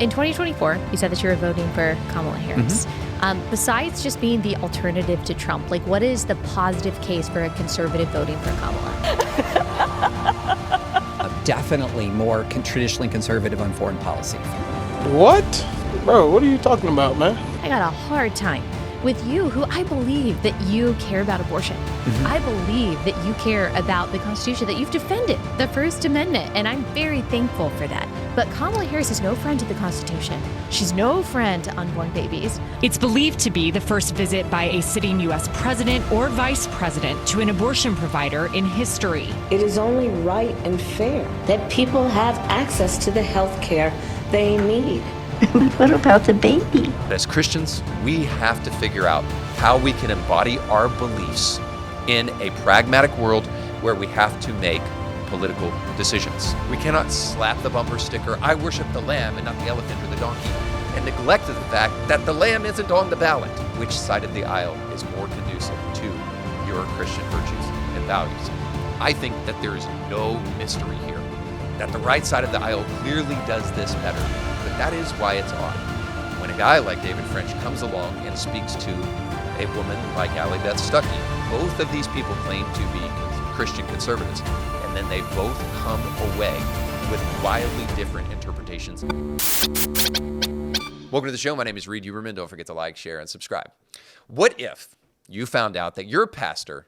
In 2024, you said that you were voting for Kamala Harris. Besides just being the alternative to Trump, like what is the positive case for a conservative voting for Kamala? Definitely more traditionally conservative on foreign policy. What? Bro, what are you talking about, man? I got a hard time with you, who I believe that you care about abortion. I believe that you care about the Constitution, that you've defended the First Amendment, and I'm very thankful for that. But Kamala Harris is no friend to the Constitution. She's no friend to unborn babies. It's believed to be the first visit by a sitting U.S. president or vice president to an abortion provider in history. It is only right and fair that people have access to the health care they need. What about the baby? As Christians, we have to figure out how we can embody our beliefs in a pragmatic world where we have to make political decisions. We cannot slap the bumper sticker, "I worship the lamb and not the elephant or the donkey," and neglect the fact that the lamb isn't on the ballot. Which side of the aisle is more conducive to your Christian virtues and values? I think that there is no mystery here, that the right side of the aisle clearly does this better. But that is why it's odd when a guy like David French comes along and speaks to a woman like Allie Beth Stuckey. Both of these people claim to be Christian conservatives, and then they both come away with wildly different interpretations. Welcome to the show. My name is Reed Huberman. Don't forget to like, share, and subscribe. What if you found out that your pastor,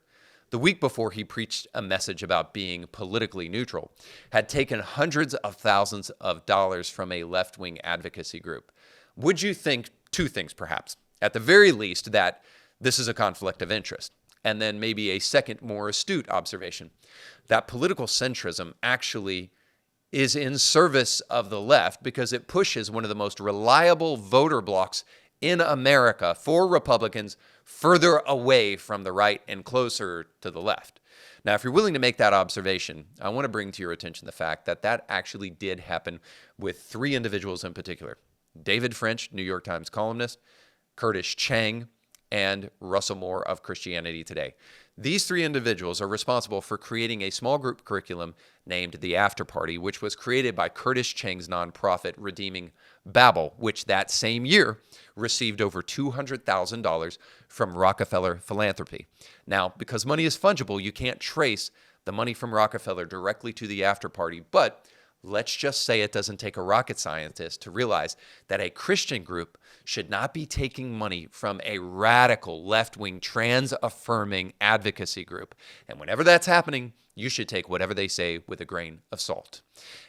the week before he preached a message about being politically neutral, had taken hundreds of thousands of dollars from a left-wing advocacy group? Would you think two things, perhaps? At the very least, that this is a conflict of interest. And then maybe a second, more astute observation, that political centrism actually is in service of the left because it pushes one of the most reliable voter blocs in America for Republicans further away from the right and closer to the left. Now, if you're willing to make that observation, I want to bring to your attention the fact that that actually did happen with three individuals in particular: David French, New York Times columnist, Curtis Chang, and Russell Moore of Christianity Today. These three individuals are responsible for creating a small group curriculum named The After Party, which was created by Curtis Chang's nonprofit Redeeming Babel, which that same year received over $200,000 from Rockefeller Philanthropy. Now, because money is fungible, you can't trace the money from Rockefeller directly to The After Party, but let's just say it doesn't take a rocket scientist to realize that a Christian group should not be taking money from a radical left-wing trans-affirming advocacy group. And whenever that's happening, you should take whatever they say with a grain of salt.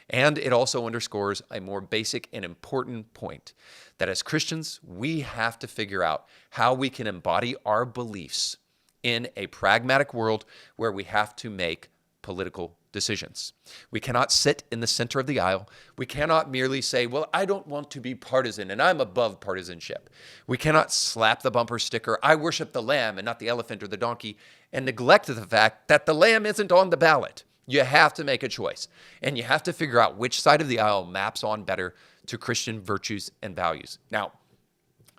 And it also underscores a more basic and important point, that as Christians, we have to figure out how we can embody our beliefs in a pragmatic world where we have to make political decisions. We cannot sit in the center of the aisle. We cannot merely say, well, I don't want to be partisan and I'm above partisanship. We cannot slap the bumper sticker, "I worship the lamb and not the elephant or the donkey," and neglect the fact that the lamb isn't on the ballot. You have to make a choice, and you have to figure out which side of the aisle maps on better to Christian virtues and values. Now,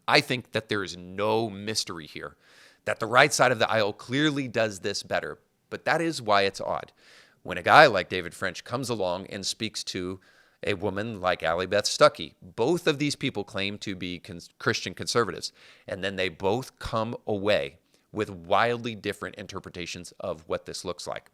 I think that there is no mystery here, that the right side of the aisle clearly does this better, but that is why it's odd when a guy like David French comes along and speaks to a woman like Allie Beth Stuckey. Both of these people claim to be Christian conservatives, and then they both come away with wildly different interpretations of what this looks like.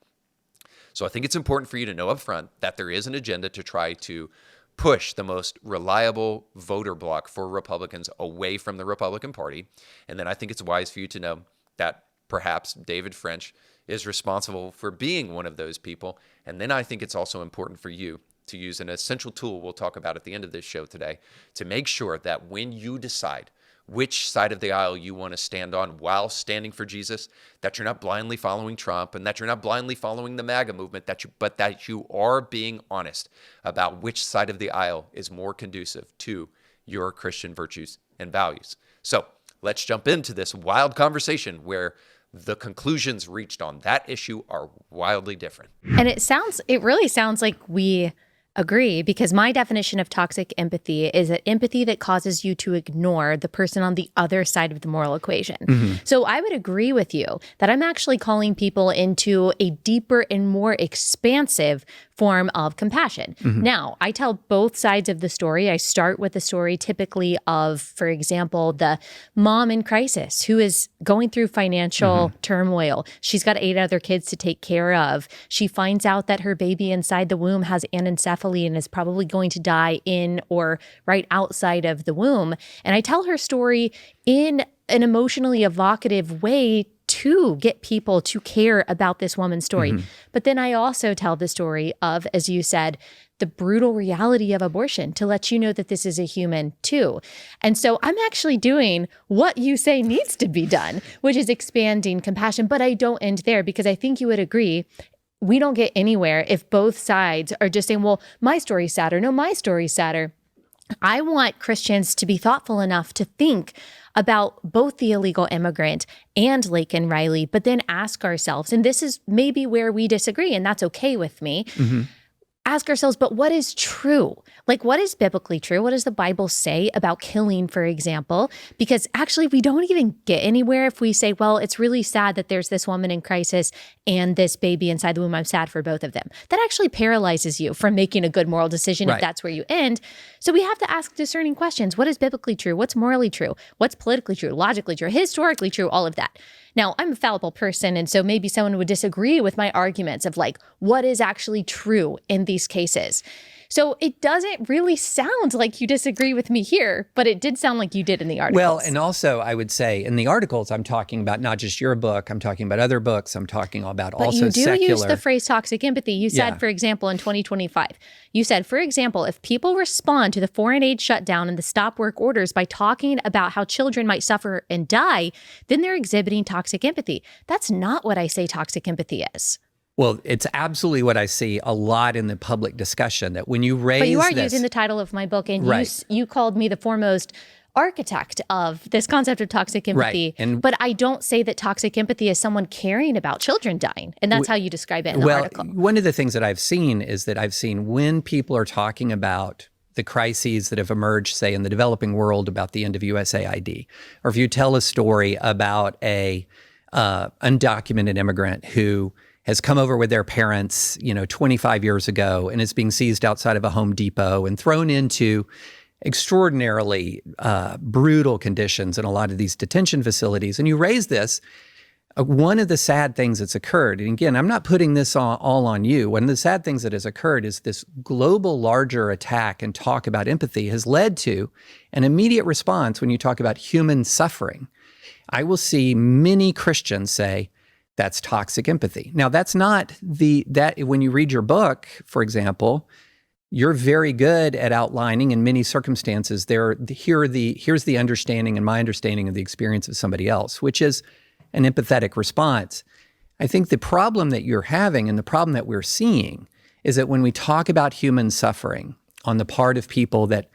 So I think it's important for you to know up front that there is an agenda to try to push the most reliable voter bloc for Republicans away from the Republican Party. And then I think it's wise for you to know that perhaps David French is responsible for being one of those people. And then I think it's also important for you to use an essential tool we'll talk about at the end of this show today to make sure that when you decide which side of the aisle you want to stand on while standing for Jesus, that you're not blindly following Trump and that you're not blindly following the MAGA movement, but that you are being honest about which side of the aisle is more conducive to your Christian virtues and values. So let's jump into this wild conversation where the conclusions reached on that issue are wildly different. And it really sounds like we agree, because my definition of toxic empathy is an empathy that causes you to ignore the person on the other side of the moral equation. So I would agree with you that I'm actually calling people into a deeper and more expansive form of compassion. Now, I tell both sides of the story. I start with the story typically of, for example, the mom in crisis who is going through financial turmoil. She's got 8 other kids to take care of. She finds out that her baby inside the womb has anencephaly and is probably going to die in or right outside of the womb. And I tell her story in an emotionally evocative way to get people to care about this woman's story. But then I also tell the story of, as you said, the brutal reality of abortion to let you know that this is a human too. And so I'm actually doing what you say needs to be done, which is expanding compassion. But I don't end there, because I think you would agree we don't get anywhere if both sides are just saying, well, my story's sadder. No, my story's sadder. I want Christians to be thoughtful enough to think about both the illegal immigrant and Laken Riley, but then ask ourselves, and this is maybe where we disagree, and that's okay with me, ask ourselves, but what is true? Like, what is biblically true? What does the Bible say about killing, for example? Because actually, we don't even get anywhere if we say, well, it's really sad that there's this woman in crisis and this baby inside the womb. I'm sad for both of them. That actually paralyzes you from making a good moral decision if that's where you end. So we have to ask discerning questions. What is biblically true? What's morally true? What's politically true? Logically true? Historically true? All of that. Now, I'm a fallible person, and so maybe someone would disagree with my arguments of like, what is actually true in these cases? So it doesn't really sound like you disagree with me here, but it did sound like you did in the articles. Well, and also I would say in the articles, I'm talking about not just your book, I'm talking about other books, I'm talking about but also secular. you do use the phrase toxic empathy. You said, for example, in 2025, you said, for example, if people respond to the foreign aid shutdown and the stop work orders by talking about how children might suffer and die, then they're exhibiting toxic empathy. That's not what I say toxic empathy is. Well, it's absolutely what I see a lot in the public discussion, that when you raise But you are this, using the title of my book, and Right. you called me the foremost architect of this concept of toxic empathy. Right. But I don't say that toxic empathy is someone caring about children dying. And that's how you describe it in the article. One of the things that I've seen is that I've seen when people are talking about the crises that have emerged, say, in the developing world about the end of USAID, or if you tell a story about a undocumented immigrant who has come over with their parents, 25 years ago and is being seized outside of a Home Depot and thrown into extraordinarily brutal conditions in a lot of these detention facilities. And you raise this, one of the sad things that's occurred, and again, I'm not putting this all on you. One of the sad things that has occurred is this global larger attack and talk about empathy has led to an immediate response when you talk about human suffering. I will see many Christians say, that's toxic empathy. Now, that's not that when you read your book, for example, you're very good at outlining in many circumstances here's the understanding and my understanding of the experience of somebody else, which is an empathetic response. I think the problem that you're having and the problem that we're seeing is that when we talk about human suffering on the part of people that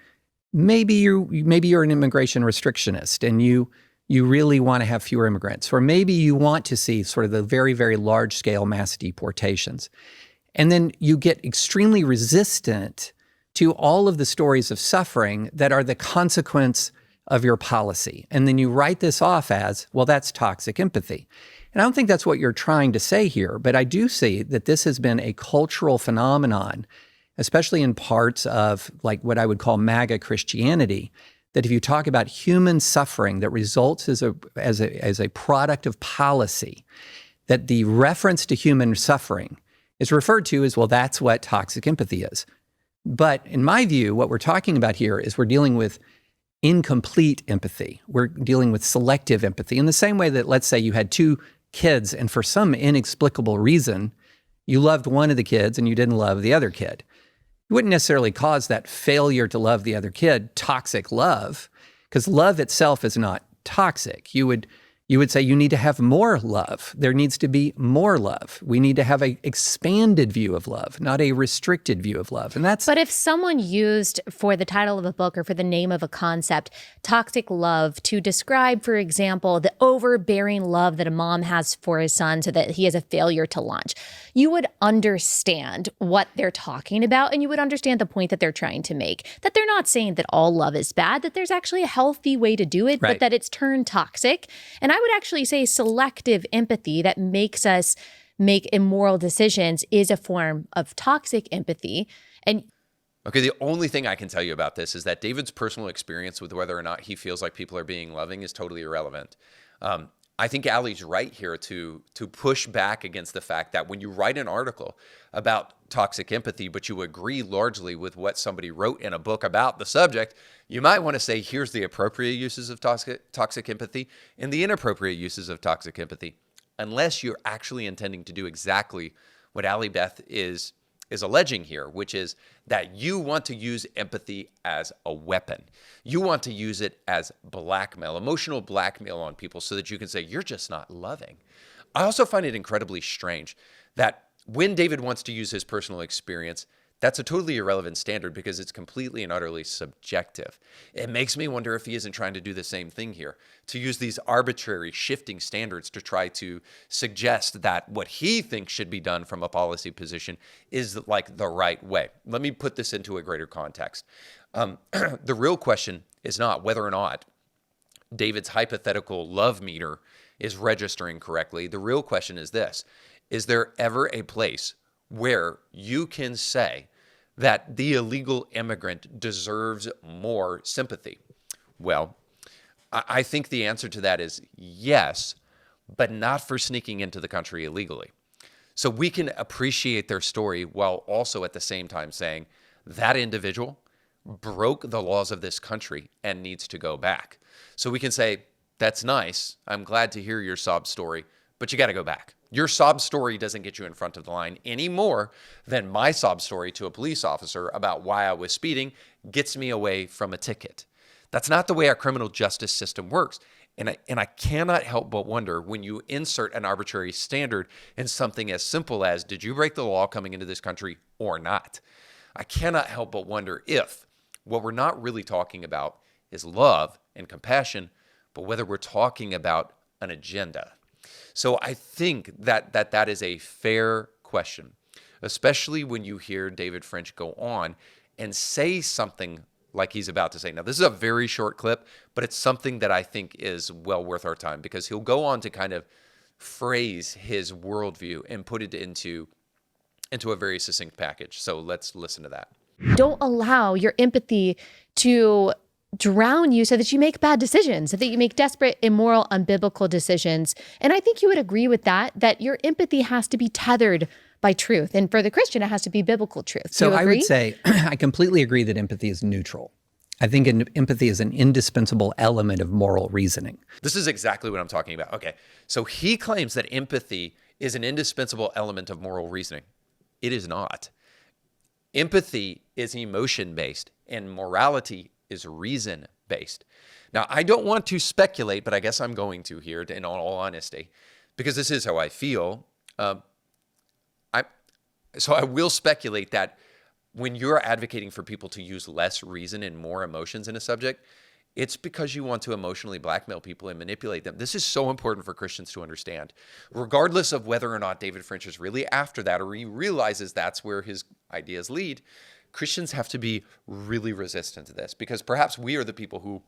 maybe you're an immigration restrictionist and you really want to have fewer immigrants, or maybe you want to see sort of the very, very large-scale mass deportations. And then you get extremely resistant to all of the stories of suffering that are the consequence of your policy. And then you write this off as, well, that's toxic empathy. And I don't think that's what you're trying to say here, but I do see that this has been a cultural phenomenon, especially in parts of like what I would call MAGA Christianity, that if you talk about human suffering that results as a product of policy, that the reference to human suffering is referred to as, well, that's what toxic empathy is. But in my view, what we're talking about here is we're dealing with incomplete empathy. We're dealing with selective empathy in the same way that, let's say you had 2 kids and for some inexplicable reason, you loved one of the kids and you didn't love the other kid. You wouldn't necessarily cause that failure to love the other kid toxic love, because love itself is not toxic. You would say you need to have more love. There needs to be more love. We need to have an expanded view of love, not a restricted view of love. And that's. But if someone used for the title of a book or for the name of a concept, toxic love, to describe, for example, the overbearing love that a mom has for his son so that he has a failure to launch, you would understand what they're talking about, and you would understand the point that they're trying to make, that they're not saying that all love is bad, that there's actually a healthy way to do it, Right. but that it's turned toxic. And I would actually say selective empathy that makes us make immoral decisions is a form of toxic empathy. And Okay, the only thing I can tell you about this is that David's personal experience with whether or not he feels like people are being loving is totally irrelevant. I think Allie's right here to push back against the fact that when you write an article about toxic empathy, but you agree largely with what somebody wrote in a book about the subject, you might want to say, here's the appropriate uses of toxic empathy and the inappropriate uses of toxic empathy, unless you're actually intending to do exactly what Allie Beth is alleging here, which is that you want to use empathy as a weapon. You want to use it as blackmail, emotional blackmail on people so that you can say, you're just not loving. I also find it incredibly strange that when David wants to use his personal experience, that's a totally irrelevant standard because it's completely and utterly subjective. It makes me wonder if he isn't trying to do the same thing here, to use these arbitrary shifting standards to try to suggest that what he thinks should be done from a policy position is like the right way. Let me put this into a greater context. The real question is not whether or not David's hypothetical love meter is registering correctly. The real question is this: is there ever a place where you can say that the illegal immigrant deserves more sympathy? Well, I think the answer to that is yes, but not for sneaking into the country illegally. So we can appreciate their story while also at the same time saying that individual broke the laws of this country and needs to go back. So we can say, that's nice, I'm glad to hear your sob story, but you got to go back. Your sob story doesn't get you in front of the line any more than my sob story to a police officer about why I was speeding gets me away from a ticket. That's not the way our criminal justice system works. And I cannot help but wonder when you insert an arbitrary standard in something as simple as, did you break the law coming into this country or not? I cannot help but wonder if what we're not really talking about is love and compassion, but whether we're talking about an agenda. So I think that is a fair question, especially when you hear David French go on and say something like he's about to say. Now, this is a very short clip, but it's something that I think is well worth our time because he'll go on to kind of phrase his worldview and put it into a very succinct package. So let's listen to that. don't allow your empathy to drown you so that you make bad decisions, so that you make desperate, immoral, unbiblical decisions. And I think you would agree with that your empathy has to be tethered by truth. And for the Christian, it has to be biblical truth. So I would say I completely agree that empathy is neutral. I think empathy is an indispensable element of moral reasoning. This is exactly what I'm talking about. Okay, so he claims that empathy is an indispensable element of moral reasoning. It is not. Empathy is emotion-based, and morality is reason-based. Now, I don't want to speculate, but I guess I'm going to here, in all honesty, because this is how I feel. So I will speculate that when you're advocating for people to use less reason and more emotions in a subject, it's because you want to emotionally blackmail people and manipulate them. This is so important for Christians to understand. Regardless of whether or not David French is really after that or he realizes that's where his ideas lead, Christians have to be really resistant to this because perhaps we are the people who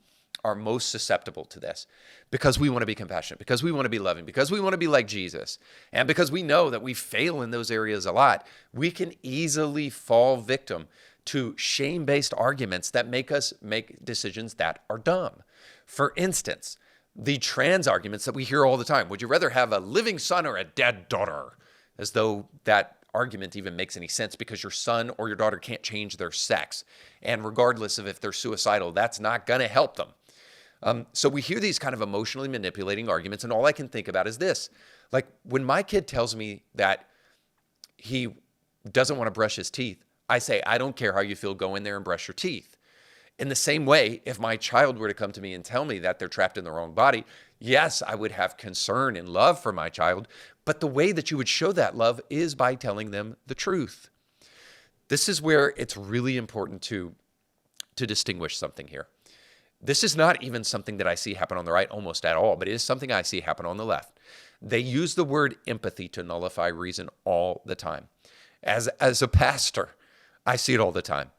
are most susceptible to this because we want to be compassionate, because we want to be loving, because we want to be like Jesus, and because we know that we fail in those areas a lot. We can easily fall victim to shame-based arguments that make us make decisions that are dumb. For instance, the trans arguments that we hear all the time. Would you rather have a living son or a dead daughter? As though that argument even makes any sense because your son or your daughter can't change their sex. And regardless of if they're suicidal, that's not going to help them. So we hear these kind of emotionally manipulating arguments, and all I can think about is this. Like when my kid tells me that he doesn't want to brush his teeth, I say, I don't care how you feel, go in there and brush your teeth. In the same way, if my child were to come to me and tell me that they're trapped in the wrong body, yes, I would have concern and love for my child, but the way that you would show that love is by telling them the truth. This is where it's really important to distinguish something here. This is not even something that I see happen on the right almost at all, but it is something I see happen on the left. They use the word empathy to nullify reason all the time. As a pastor, I see it all the time.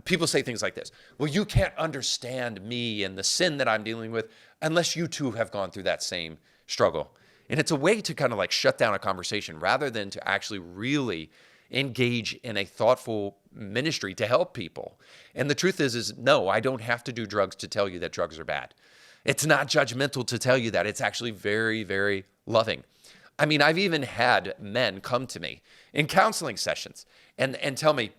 People say things like this. Well, you can't understand me and the sin that I'm dealing with unless you too have gone through that same struggle. And it's a way to kind of like shut down a conversation rather than to actually really engage in a thoughtful ministry to help people. And the truth is no, I don't have to do drugs to tell you that drugs are bad. It's not judgmental to tell you that. It's actually very, very loving. I mean, I've even had men come to me in counseling sessions and tell me,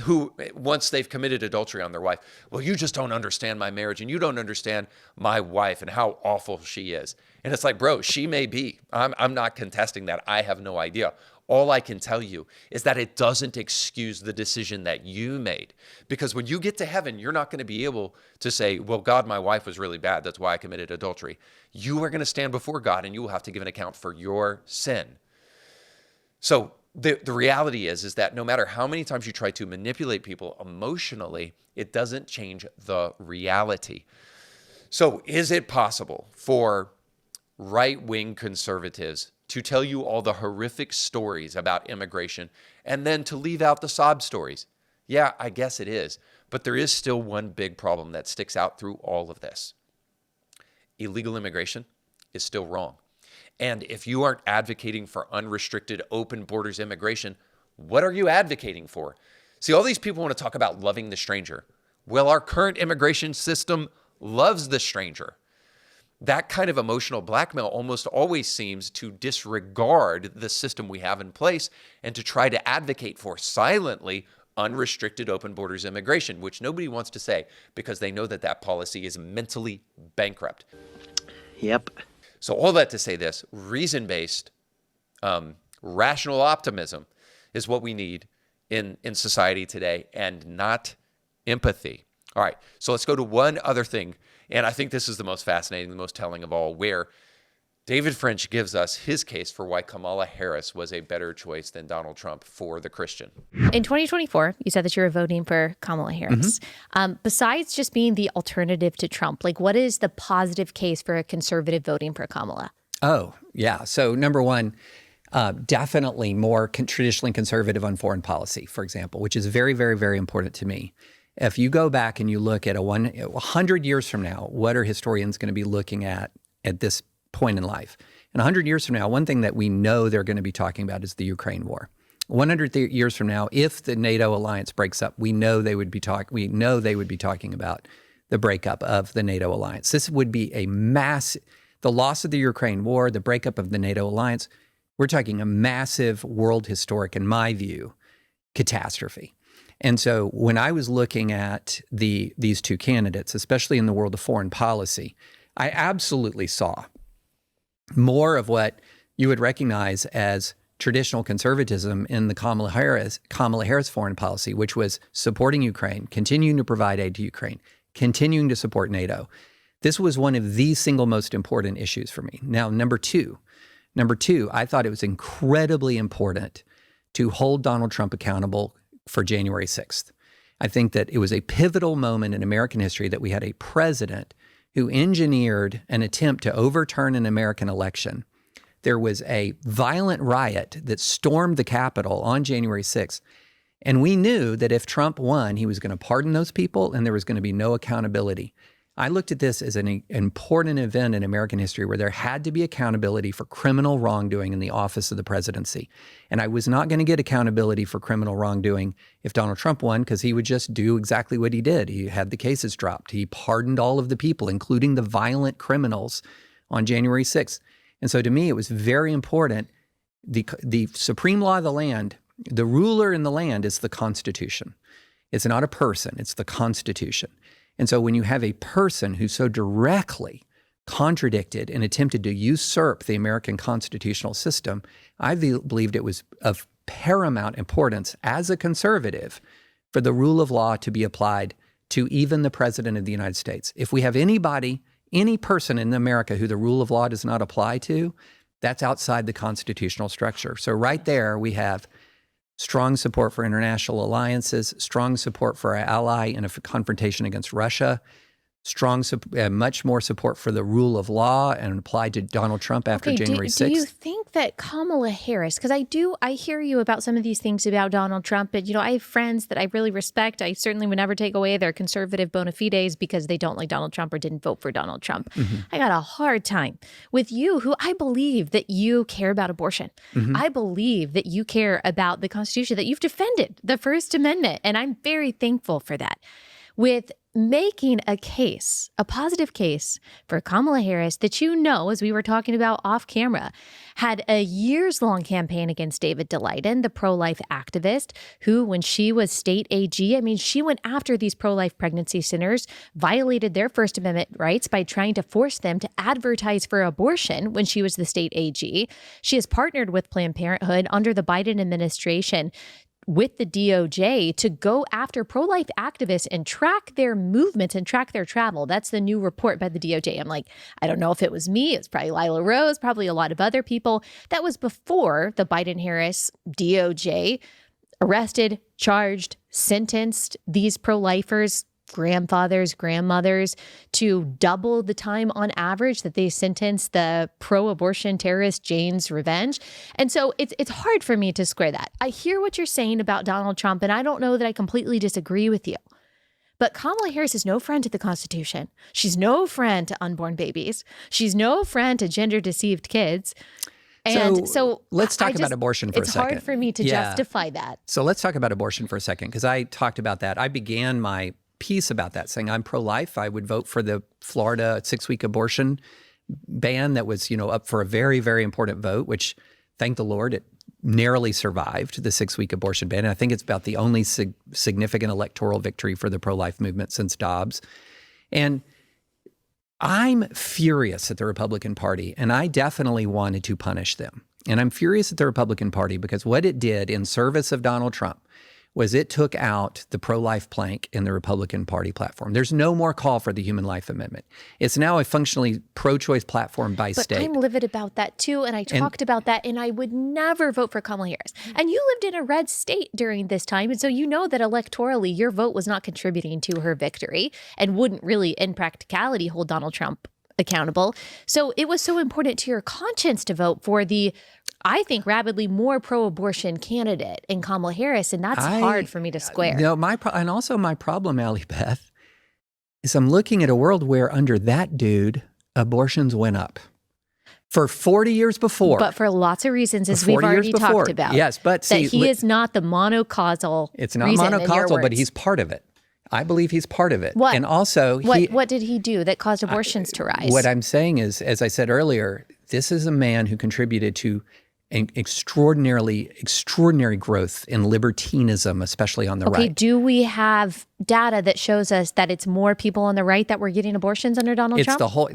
who, once they've committed adultery on their wife, well, you just don't understand my marriage and you don't understand my wife and how awful she is. And it's like, bro, she may be. I'm not contesting that. I have no idea. All I can tell you is that it doesn't excuse the decision that you made. Because when you get to heaven, you're not going to be able to say, well, God, my wife was really bad. That's why I committed adultery. You are going to stand before God and you will have to give an account for your sin. So the reality is that no matter how many times you try to manipulate people emotionally, it doesn't change the reality. So is it possible for right-wing conservatives to tell you all the horrific stories about immigration and then to leave out the sob stories? Yeah, I guess it is. But there is still one big problem that sticks out through all of this. Illegal immigration is still wrong. And if you aren't advocating for unrestricted, open borders immigration, what are you advocating for? See, all these people want to talk about loving the stranger. Well, our current immigration system loves the stranger. That kind of emotional blackmail almost always seems to disregard the system we have in place and to try to advocate for silently unrestricted open borders immigration, which nobody wants to say because they know that that policy is mentally bankrupt. Yep. So all that to say this, reason-based, rational optimism is what we need in society today and not empathy. All right, so let's go to one other thing. And I think this is the most fascinating, the most telling of all, where David French gives us his case for why Kamala Harris was a better choice than Donald Trump for the Christian. In 2024, you said that you were voting for Kamala Harris. Besides just being the alternative to Trump, like what is the positive case for a conservative voting for Kamala? Oh, yeah. So number one, definitely more traditionally conservative on foreign policy, for example, which is very, very, very important to me. If you go back and you look at 100 years from now, what are historians going to be looking at this point in life? And 100 years from now, one thing that we know they're going to be talking about is the Ukraine war. 100 years from now, if the NATO alliance breaks up, we know they would be talking about the breakup of the NATO alliance. This would be the loss of the Ukraine war, the breakup of the NATO alliance. We're talking a massive world historic, in my view, catastrophe. And so when I was looking at these two candidates, especially in the world of foreign policy, I absolutely saw more of what you would recognize as traditional conservatism in the Kamala Harris foreign policy, which was supporting Ukraine, continuing to provide aid to Ukraine, continuing to support NATO. This was one of the single most important issues for me. Now, number two, I thought it was incredibly important to hold Donald Trump accountable for January 6th. I think that it was a pivotal moment in American history that we had a president who engineered an attempt to overturn an American election. There was a violent riot that stormed the Capitol on January 6th. And we knew that if Trump won, he was going to pardon those people and there was going to be no accountability. I looked at this as an important event in American history where there had to be accountability for criminal wrongdoing in the office of the presidency. And I was not going to get accountability for criminal wrongdoing if Donald Trump won, because he would just do exactly what he did. He had the cases dropped. He pardoned all of the people, including the violent criminals, on January 6th. And so to me, it was very important. The supreme law of the land, the ruler in the land is the Constitution. It's not a person, it's the Constitution. And so when you have a person who so directly contradicted and attempted to usurp the American constitutional system, I believed it was of paramount importance as a conservative for the rule of law to be applied to even the president of the United States. If we have any person in America who the rule of law does not apply to, that's outside the constitutional structure. So right there we have strong support for international alliances, strong support for our ally in a confrontation against Russia, much more support for the rule of law and applied to Donald Trump after January 6th. Do you think that Kamala Harris, because I hear you about some of these things about Donald Trump, but I have friends that I really respect. I certainly would never take away their conservative bona fides because they don't like Donald Trump or didn't vote for Donald Trump. I got a hard time with you, who I believe that you care about abortion. I believe that you care about the Constitution, that you've defended the First Amendment, and I'm very thankful for that. With making a case, a positive case for Kamala Harris that as we were talking about off camera, had a years-long campaign against David Daleiden, the pro-life activist, who, when she was state AG, she went after these pro-life pregnancy centers, violated their First Amendment rights by trying to force them to advertise for abortion when she was the state AG. She has partnered with Planned Parenthood under the Biden administration with the DOJ to go after pro-life activists and track their movements and track their travel. That's the new report by the DOJ. I'm like, I don't know if it was me. It was probably Lila Rose, probably a lot of other people. That was before the Biden-Harris DOJ arrested, charged, sentenced these pro-lifers, grandfathers, grandmothers, to double the time on average that they sentenced the pro-abortion terrorist Jane's Revenge. And so it's hard for me to square that. I hear what you're saying about Donald Trump, and I don't know that I completely disagree with you. But Kamala Harris is no friend to the Constitution. She's no friend to unborn babies. She's no friend to gender-deceived kids. And so let's talk about abortion for a second. It's hard for me to justify that. So let's talk about abortion for a second, because I talked about that. I began my piece about that, saying I'm pro-life. I would vote for the Florida 6-week abortion ban that was, up for a very, very important vote, which, thank the Lord, it narrowly survived the 6-week abortion ban. And I think it's about the only significant electoral victory for the pro-life movement since Dobbs. And I'm furious at the Republican Party, and I definitely wanted to punish them. And I'm furious at the Republican Party because what it did in service of Donald Trump was it took out the pro-life plank in the Republican Party platform. There's no more call for the Human Life Amendment. It's now a functionally pro-choice platform by state. But I'm livid about that too, and I talked about that, and I would never vote for Kamala Harris. And you lived in a red state during this time, and so you know that electorally your vote was not contributing to her victory and wouldn't really, in practicality, hold Donald Trump accountable. So it was so important to your conscience to vote for the, I think, rapidly more pro-abortion candidate in Kamala Harris, and that's hard for me to square. And also my problem, Allie, Beth, is I'm looking at a world where under that dude, abortions went up. For 40 years before. But for lots of reasons, as we've already talked about. Yes, but see, that he is not the monocausal It's not reason, monocausal, but he's part of it. I believe he's part of it. What? And also, what did he do that caused abortions to rise? What I'm saying is, as I said earlier, this is a man who contributed to an extraordinary growth in libertinism, especially on the right. Okay, do we have data that shows us that it's more people on the right that were getting abortions under Donald Trump? It's the whole,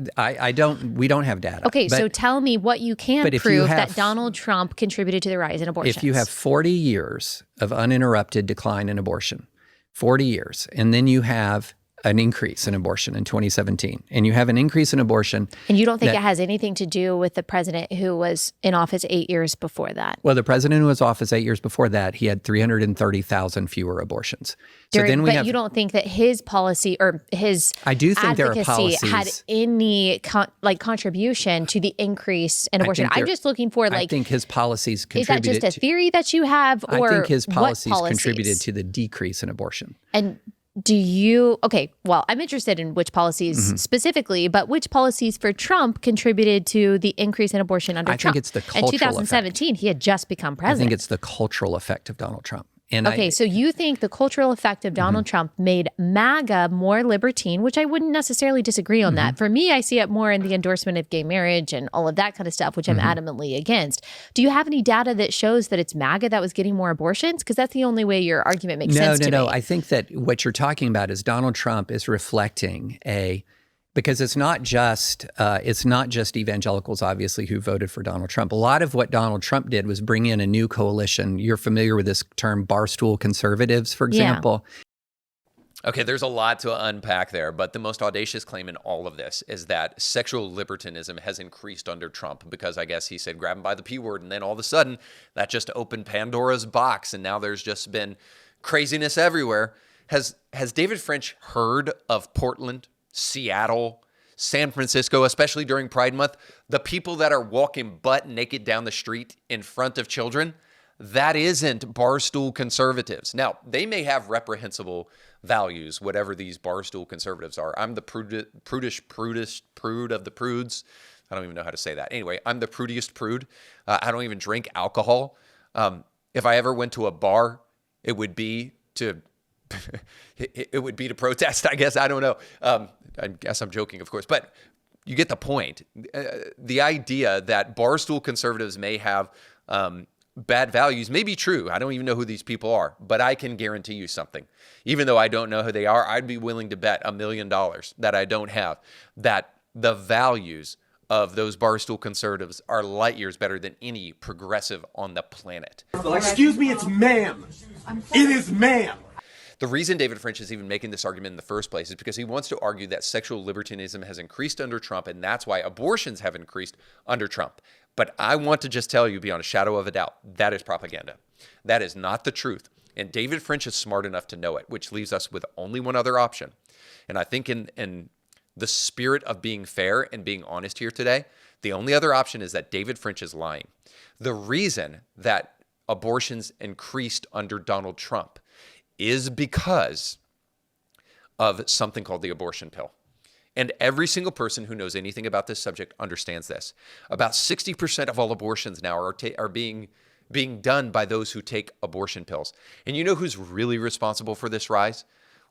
we don't have data. Okay, so tell me what you can prove that Donald Trump contributed to the rise in abortions. If you have 40 years of uninterrupted decline in abortion, 40 years, and then you have an increase in abortion in 2017, and you have an increase in abortion. And you don't think it has anything to do with the president who was in office 8 years before that? Well, the president who was in office 8 years before that, he had 330,000 fewer abortions. But you don't think that his policy or his advocacy had any contribution to the increase in abortion? I'm just looking for I think his policies contributed. Is that just a theory that you have, or I think his policies contributed to the decrease in abortion. And I'm interested in which policies specifically, but which policies for Trump contributed to the increase in abortion under Trump? I think it's the cultural effect. In 2017, he had just become president. I think it's the cultural effect of Donald Trump. So you think the cultural effect of Donald Trump made MAGA more libertine, which I wouldn't necessarily disagree on that. For me, I see it more in the endorsement of gay marriage and all of that kind of stuff, which I'm adamantly against. Do you have any data that shows that it's MAGA that was getting more abortions? Because that's the only way your argument makes sense to me. No. I think that what you're talking about is Donald Trump is reflecting because it's not just evangelicals, obviously, who voted for Donald Trump. A lot of what Donald Trump did was bring in a new coalition. You're familiar with this term, barstool conservatives, for example. Yeah. Okay, there's a lot to unpack there, but the most audacious claim in all of this is that sexual libertinism has increased under Trump because I guess he said grab him by the P word, and then all of a sudden that just opened Pandora's box, and now there's just been craziness everywhere. Has David French heard of Portland? Seattle, San Francisco, especially during Pride Month, the people that are walking butt naked down the street in front of children, that isn't barstool conservatives. Now, they may have reprehensible values, whatever these barstool conservatives are. I'm the prude of the prudes. I don't even know how to say that. Anyway, I'm the prudiest prude. I don't even drink alcohol. If I ever went to a bar, it would be to protest, I guess. I don't know. I guess I'm joking, of course, but you get the point. The idea that barstool conservatives may have bad values may be true. I don't even know who these people are, but I can guarantee you something. Even though I don't know who they are, I'd be willing to bet $1 million that I don't have, that the values of those barstool conservatives are light years better than any progressive on the planet. Excuse me, it's ma'am. It is ma'am. The reason David French is even making this argument in the first place is because he wants to argue that sexual libertinism has increased under Trump, and that's why abortions have increased under Trump. But I want to just tell you beyond a shadow of a doubt, that is propaganda. That is not the truth. And David French is smart enough to know it, which leaves us with only one other option. And I think in the spirit of being fair and being honest here today, the only other option is that David French is lying. The reason that abortions increased under Donald Trump is because of something called the abortion pill. And every single person who knows anything about this subject understands this. About 60% of all abortions now are being done by those who take abortion pills. And you know who's really responsible for this rise?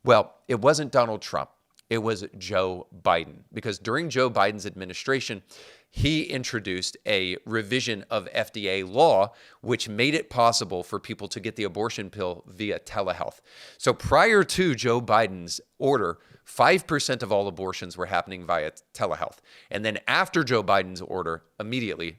Well, it wasn't Donald Trump. It was Joe Biden. Because during Joe Biden's administration, he introduced a revision of FDA law, which made it possible for people to get the abortion pill via telehealth. So prior to Joe Biden's order, 5% of all abortions were happening via telehealth. And then after Joe Biden's order,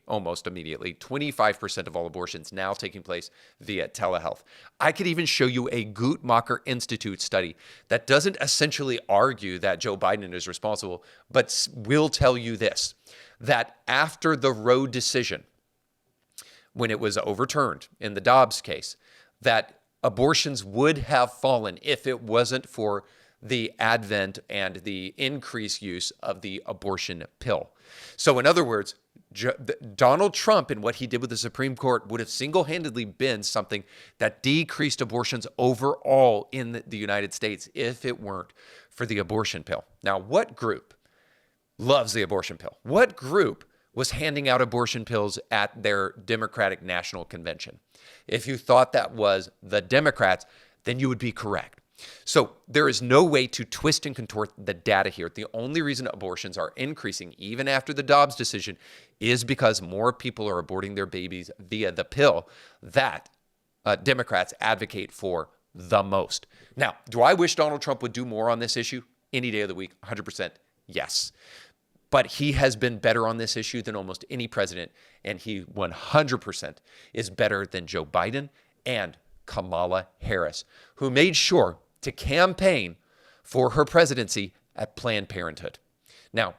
almost immediately, 25% of all abortions now taking place via telehealth. I could even show you a Guttmacher Institute study that doesn't essentially argue that Joe Biden is responsible, but will tell you this, that after the Roe decision, when it was overturned in the Dobbs case, that abortions would have fallen if it wasn't for the advent and the increased use of the abortion pill. So in other words, Donald Trump and what he did with the Supreme Court would have single-handedly been something that decreased abortions overall in the United States if it weren't for the abortion pill. Now, what group loves the abortion pill? What group was handing out abortion pills at their Democratic National Convention? If you thought that was the Democrats, then you would be correct. So there is no way to twist and contort the data here. The only reason abortions are increasing even after the Dobbs decision is because more people are aborting their babies via the pill that Democrats advocate for the most. Now, do I wish Donald Trump would do more on this issue? Any day of the week, 100% yes. But he has been better on this issue than almost any president, and he 100% is better than Joe Biden and Kamala Harris, who made sure to campaign for her presidency at Planned Parenthood. Now,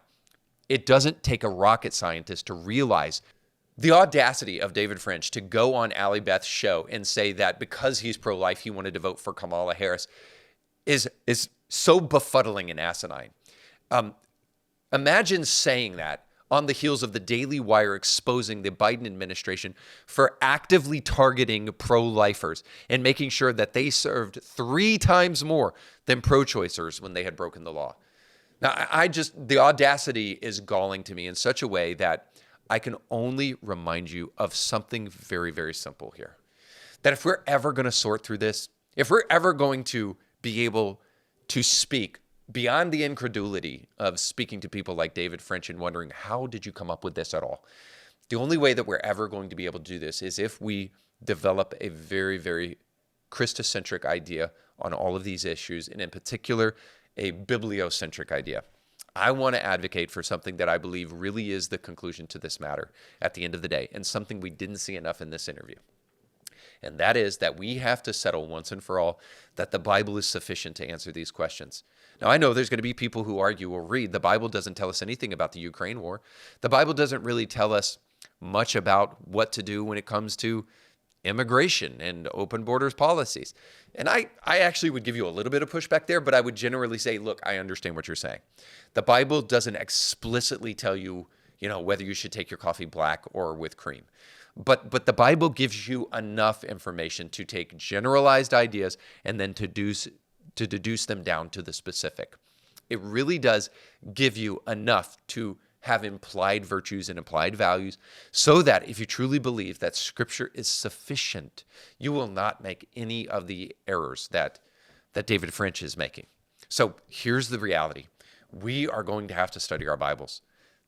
it doesn't take a rocket scientist to realize the audacity of David French to go on Allie Beth's show and say that because he's pro-life, he wanted to vote for Kamala Harris is so befuddling and asinine. Imagine saying that on the heels of the Daily Wire exposing the Biden administration for actively targeting pro-lifers and making sure that they served 3 times more than pro-choicers when they had broken the law. Now, the audacity is galling to me in such a way that I can only remind you of something very, very simple here. That if we're ever going to sort through this, if we're ever going to be able to speak beyond the incredulity of speaking to people like David French and wondering, how did you come up with this at all? The only way that we're ever going to be able to do this is if we develop a very, very Christocentric idea on all of these issues, and in particular, a bibliocentric idea. I want to advocate for something that I believe really is the conclusion to this matter at the end of the day, and something we didn't see enough in this interview. And that is that we have to settle once and for all that the Bible is sufficient to answer these questions. Now, I know there's going to be people who argue or read, the Bible doesn't tell us anything about the Ukraine war. The Bible doesn't really tell us much about what to do when it comes to immigration and open borders policies. And I actually would give you a little bit of pushback there, but I would generally say, look, I understand what you're saying. The Bible doesn't explicitly tell you, whether you should take your coffee black or with cream. But the Bible gives you enough information to take generalized ideas and then to deduce them down to the specific. It really does give you enough to have implied virtues and implied values so that if you truly believe that Scripture is sufficient, you will not make any of the errors that David French is making. So here's the reality. We are going to have to study our Bibles.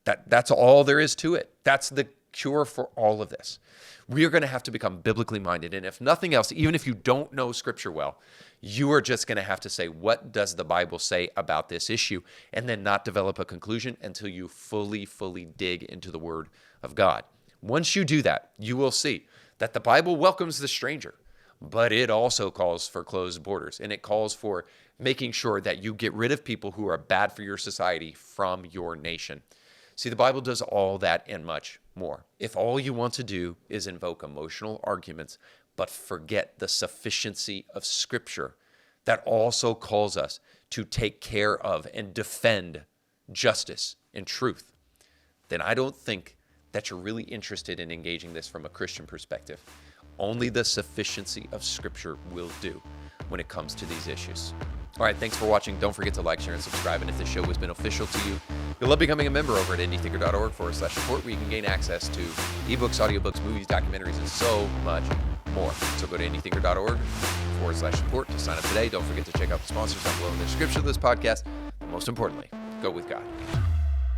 That's all there is to it. That's the cure for all of this. We are going to have to become biblically minded. And if nothing else, even if you don't know Scripture well, you are just going to have to say, what does the Bible say about this issue? And then not develop a conclusion until you fully dig into the Word of God. Once you do that, you will see that the Bible welcomes the stranger, but it also calls for closed borders. And it calls for making sure that you get rid of people who are bad for your society from your nation. See, the Bible does all that and much more. If all you want to do is invoke emotional arguments, but forget the sufficiency of Scripture that also calls us to take care of and defend justice and truth, then I don't think that you're really interested in engaging this from a Christian perspective. Only the sufficiency of Scripture will do when it comes to these issues. All right, thanks for watching. Don't forget to like, share, and subscribe. And if this show has been beneficial to you, you'll love becoming a member over at indiethinker.org/support, where you can gain access to ebooks, audiobooks, movies, documentaries, and so much more. So go to indiethinker.org/support to sign up today. Don't forget to check out the sponsors down below in the description of this podcast. And most importantly, go with God.